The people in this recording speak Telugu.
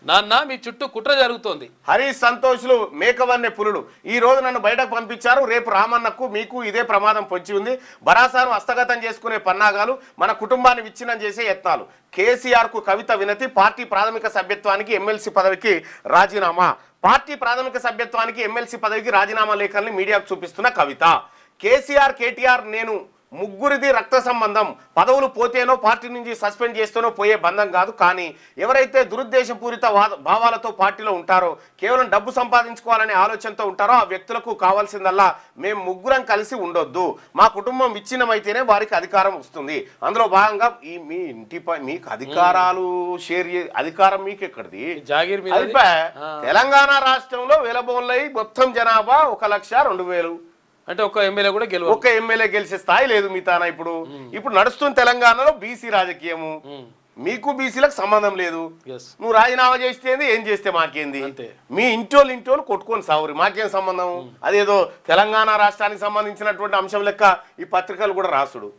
నాన్న మీ చుట్టూ కుట్ర జరుగుతోంది. హరీష్ సంతోష్లు మేకవన్నె పులులు ఈ రోజు నన్ను బయటకు పంపించారు. రేపు రామన్నకు మీకు ఇదే ప్రమాదం పొంచి ఉంది. బరాసాను హస్తగతం చేసుకునే పన్నాగాలు, మన కుటుంబాన్ని విచ్ఛిన్నం చేసే యత్నాలు. కేసీఆర్ కు కవిత వినతి. పార్టీ ప్రాథమిక సభ్యత్వానికి ఎమ్మెల్సీ పదవికి రాజీనామా. పార్టీ ప్రాథమిక సభ్యత్వానికి ఎమ్మెల్సీ పదవికి రాజీనామా లేఖల్ని మీడియాకు చూపిస్తున్న కవిత. కేసీఆర్ కేటీఆర్ నేను ముగ్గురిది రక్త సంబంధం. పదవులు పోతేనో పార్టీ నుంచి సస్పెండ్ చేస్తేనో పోయే బంధం కాదు. కానీ ఎవరైతే దురుద్దేశపూరిత భావాలతో పార్టీలో ఉంటారో, కేవలం డబ్బు సంపాదించుకోవాలనే ఆలోచనతో ఉంటారో ఆ వ్యక్తులకు కావాల్సిందల్లా మేము ముగ్గురం కలిసి ఉండొద్దు. మా కుటుంబం విచ్ఛిన్నమైతేనే వారికి అధికారం వస్తుంది. అందులో భాగంగా మీ ఇంటిపై మీకు అధికారాలు షేర్ అధికారం మీకు ఎక్కడిది? తెలంగాణ రాష్ట్రంలో వెలబోన్లై మొత్తం జనాభా 1,02,000. అంటే ఒక ఎమ్మెల్యే కూడా ఒక్క ఎమ్మెల్యే గెలిచే స్థాయి లేదు మీ తాన. ఇప్పుడు నడుస్తున్న తెలంగాణలో బీసీ రాజకీయము. మీకు బీసీలకు సంబంధం లేదు. నువ్వు రాజీనామా చేస్తే ఏం చేస్తే మాకేంది? మీ ఇంటోళ్ళు కొట్టుకొని సావురి, మాకేం సంబంధం? అదేదో తెలంగాణ రాష్ట్రానికి సంబంధించినటువంటి అంశం లెక్క ఈ పత్రికలు కూడా రాసుడు.